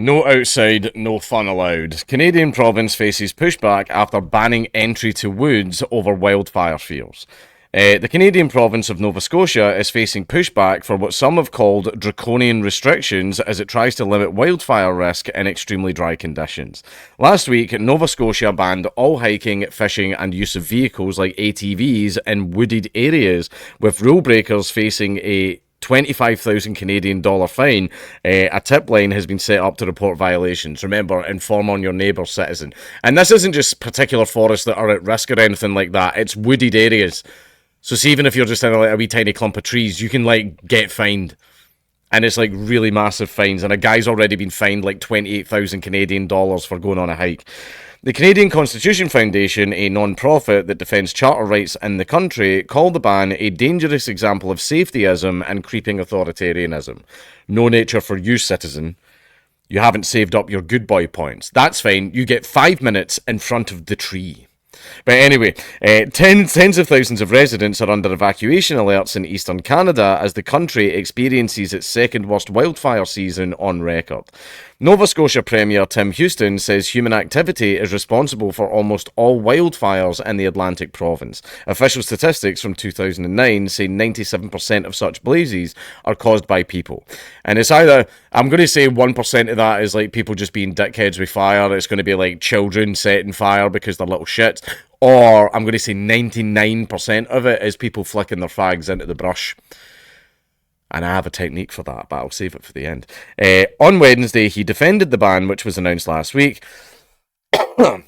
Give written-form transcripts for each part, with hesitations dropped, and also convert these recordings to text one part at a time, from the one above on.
No outside, no fun allowed. Canadian province faces pushback after banning entry to woods over wildfire fears. The Canadian province of Nova Scotia is facing pushback for what some have called draconian restrictions as it tries to limit wildfire risk in extremely dry conditions. Last week, Nova Scotia banned all hiking, fishing, and use of vehicles like ATVs in wooded areas, with rule breakers facing a 25,000 Canadian dollar fine. A tip line has been set up to report violations. Remember, inform on your neighbour, citizen. And this isn't just particular forests that are at risk or anything like that. It's wooded areas. So see, even if you're just in a wee tiny clump of trees, you can get fined. And it's really massive fines. And a guy's already been fined 28,000 Canadian dollars for going on a hike. The Canadian Constitution Foundation, a non-profit that defends charter rights in the country, called the ban a dangerous example of safetyism and creeping authoritarianism. No nature for you, citizen. You haven't saved up your good boy points. That's fine. You get 5 minutes in front of the tree. But anyway, tens of thousands of residents are under evacuation alerts in eastern Canada as the country experiences its second worst wildfire season on record. Nova Scotia Premier Tim Houston says human activity is responsible for almost all wildfires in the Atlantic province. Official statistics from 2009 say 97% of such blazes are caused by people. And it's either, I'm going to say 1% of that is people just being dickheads with fire, it's going to be children setting fire because they're little shits, or I'm going to say 99% of it is people flicking their fags into the brush. And I have a technique for that, but I'll save it for the end. On Wednesday, he defended the ban, which was announced last week,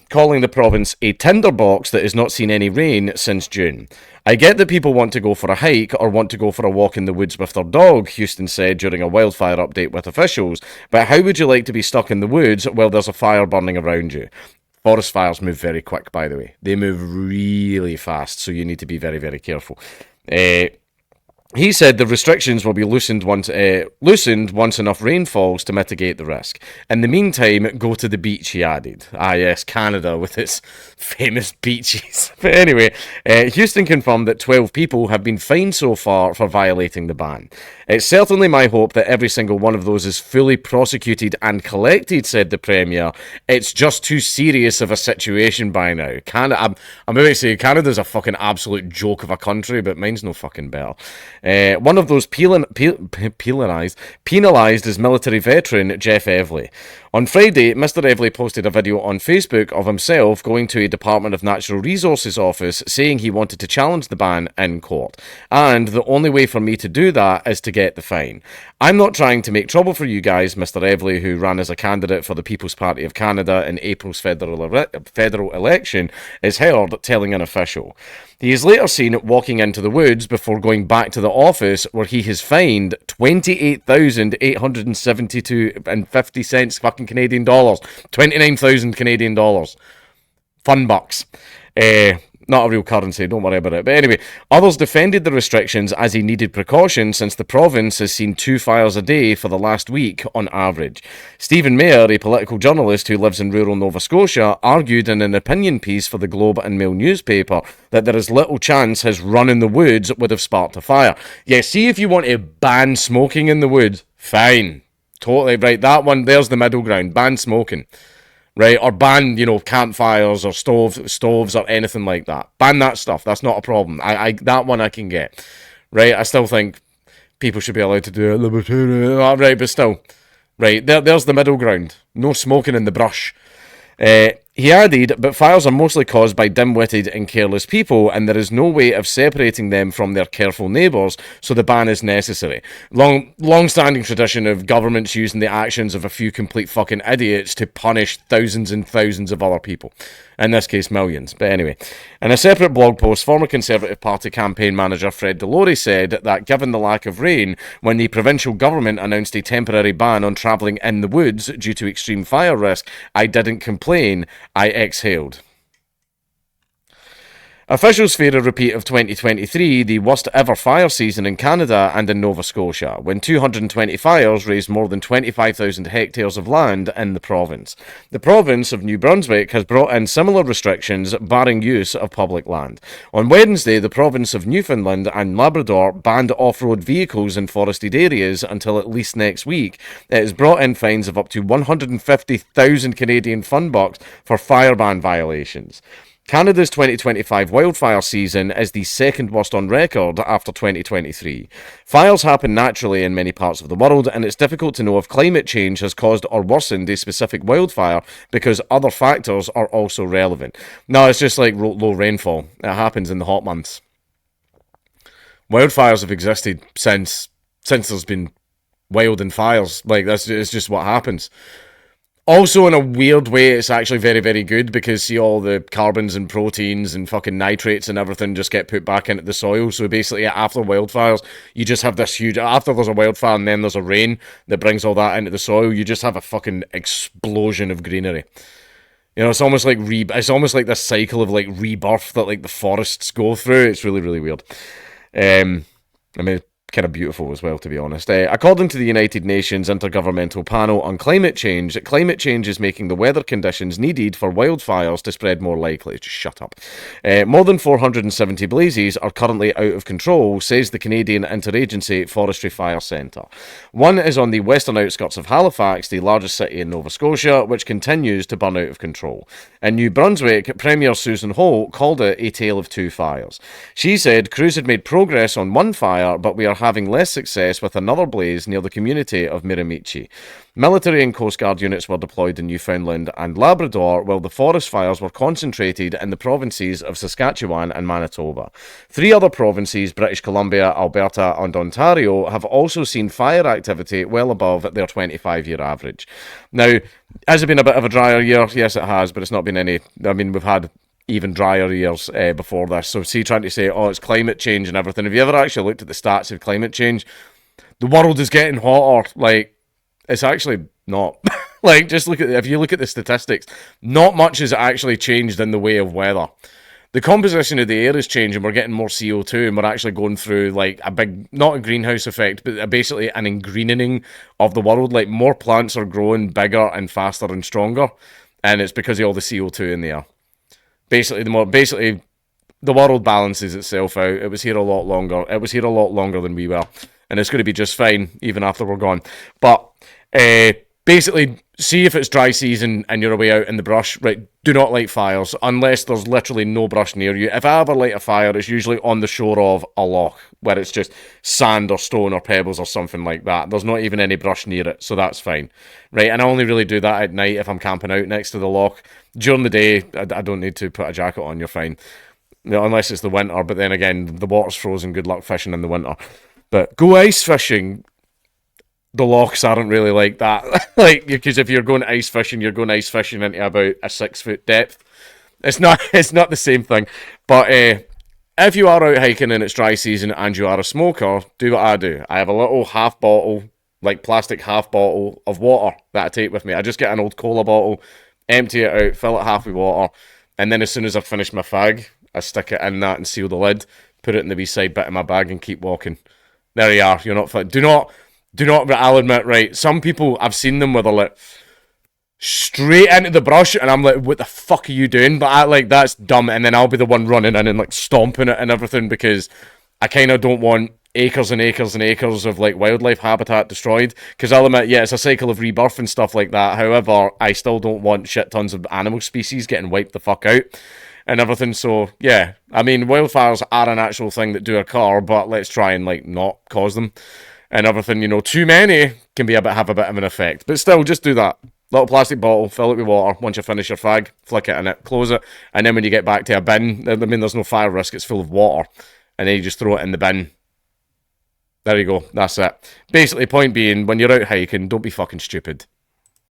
calling the province a tinderbox that has not seen any rain since June. I get that people want to go for a hike or want to go for a walk in the woods with their dog, Houston said during a wildfire update with officials, but how would you like to be stuck in the woods while there's a fire burning around you? Forest fires move very quick, by the way. They move really fast, so you need to be very, very careful. He said the restrictions will be loosened once enough rain falls to mitigate the risk. In the meantime, go to the beach, he added. Ah yes, Canada with its famous beaches. But anyway, Houston confirmed that 12 people have been fined so far for violating the ban. It's certainly my hope that every single one of those is fully prosecuted and collected, said the Premier. It's just too serious of a situation by now. I'm about to say Canada's a fucking absolute joke of a country, but mine's no fucking better. One of those penalised is military veteran Jeff Evely. On Friday, Mr. Evely posted a video on Facebook of himself going to a Department of Natural Resources office saying he wanted to challenge the ban in court. And the only way for me to do that is to get the fine. I'm not trying to make trouble for you guys, Mr. Evely, who ran as a candidate for the People's Party of Canada in April's federal election, is heard telling an official. He is later seen walking into the woods before going back to the office where he has fined 28,872.50 fucking Canadian dollars. 29,000 Canadian dollars. Fun bucks. Not a real currency, don't worry about it. But anyway, others defended the restrictions as he needed precaution since the province has seen 2 fires a day for the last week on average. Stephen Mayer, a political journalist who lives in rural Nova Scotia, argued in an opinion piece for the Globe and Mail newspaper that there is little chance his run in the woods would have sparked a fire. Yeah, see, if you want to ban smoking in the woods, fine. Totally right. That one, there's the middle ground. Ban smoking. Right, or ban, campfires or stoves or anything like that. Ban that stuff. That's not a problem. I that one I can get. Right, I still think people should be allowed to do it. Right, but still, right, there's the middle ground. No smoking in the brush. He added, but fires are mostly caused by dim-witted and careless people, and there is no way of separating them from their careful neighbours, so the ban is necessary. Long-standing tradition of governments using the actions of a few complete fucking idiots to punish thousands and thousands of other people. In this case, millions. But anyway, in a separate blog post, former Conservative Party campaign manager Fred Delory said that given the lack of rain, when the provincial government announced a temporary ban on travelling in the woods due to extreme fire risk, I didn't complain, I exhaled. Officials fear a repeat of 2023, the worst ever fire season in Canada and in Nova Scotia, when 220 fires raised more than 25,000 hectares of land in the province. The province of New Brunswick has brought in similar restrictions barring use of public land. On Wednesday, the province of Newfoundland and Labrador banned off-road vehicles in forested areas until at least next week. It has brought in fines of up to 150,000 Canadian fund bucks for fire ban violations. Canada's 2025 wildfire season is the second worst on record after 2023. Fires happen naturally in many parts of the world, and it's difficult to know if climate change has caused or worsened a specific wildfire because other factors are also relevant. No, it's just like low rainfall. It happens in the hot months. Wildfires have existed since there's been wild and fires. Like, it's just what happens. Also, in a weird way, it's actually very, very good because, see, all the carbons and proteins and fucking nitrates and everything just get put back into the soil. So basically, after wildfires, you just have this huge... After there's a wildfire and then there's a rain that brings all that into the soil, you just have a fucking explosion of greenery. You know, it's almost like this cycle of, like, rebirth that, like, the forests go through. It's really, really weird. I mean... kind of beautiful as well, to be honest. According to the United Nations Intergovernmental Panel on Climate Change is making the weather conditions needed for wildfires to spread more likely. Just shut up. More than 470 blazes are currently out of control, says the Canadian Interagency Forestry Fire Centre. One is on the western outskirts of Halifax, the largest city in Nova Scotia, which continues to burn out of control. In New Brunswick, Premier Susan Holt called it a tale of two fires. She said crews had made progress on one fire, but we are having less success with another blaze near the community of Miramichi. Military and Coast Guard units were deployed in Newfoundland and Labrador, while the forest fires were concentrated in the provinces of Saskatchewan and Manitoba. 3 other provinces, British Columbia, Alberta and Ontario, have also seen fire activity well above their 25-year average. Now, has it been a bit of a drier year? Yes, it has, but it's not been any... I mean, we've had even drier years before this. So see, trying to say, oh, it's climate change and everything. Have you ever actually looked at the stats of climate change? The world is getting hotter. Like, it's actually not. Like, just if you look at the statistics, not much has actually changed in the way of weather. The composition of the air is changing. We're getting more CO2 and we're actually going through like a big, not a greenhouse effect, but basically an ingreening of the world. Like, more plants are growing bigger and faster and stronger. And it's because of all the CO2 in the air. Basically, the world balances itself out. It was here a lot longer. It was here a lot longer than we were, and it's going to be just fine even after we're gone. But basically, see if it's dry season and you're away out in the brush, right? Do not light fires unless there's literally no brush near you. If I ever light a fire, it's usually on the shore of a loch where it's just sand or stone or pebbles or something like that. There's not even any brush near it, so that's fine, right? And I only really do that at night if I'm camping out next to the loch. During the day, I don't need to put a jacket on. You're fine, you know, unless it's the winter. But then again, the water's frozen. Good luck fishing in the winter. But go ice fishing. The lochs aren't really like that. Like, because if you're going ice fishing, you're going ice fishing into about a 6-foot depth. It's not the same thing. But if you are out hiking and it's dry season and you are a smoker, do what I do. I have a little half bottle, like plastic half bottle of water that I take with me. I just get an old cola bottle, empty it out, fill it half with water, and then as soon as I've finished my fag, I stick it in that and seal the lid, put it in the wee side bit of my bag and keep walking. There you are. You're not... Do not, I'll admit, right, some people, I've seen them where they're like, straight into the brush, and I'm like, what the fuck are you doing? But I like, that's dumb, and then I'll be the one running in and like stomping it and everything, because I kind of don't want acres and acres and acres of like wildlife habitat destroyed, because I'll admit, yeah, it's a cycle of rebirth and stuff like that. However, I still don't want shit tons of animal species getting wiped the fuck out and everything. So yeah, I mean, wildfires are an actual thing that do occur, but let's try and like not cause them and everything. You know, too many can have a bit of an effect, but still, just do that. Little plastic bottle, fill it with water. Once you finish your fag, flick it in it, close it, and then when you get back to a bin, I mean, there's no fire risk, it's full of water, and then you just throw it in the bin. There you go, that's it. Basically, point being, when you're out hiking, don't be fucking stupid.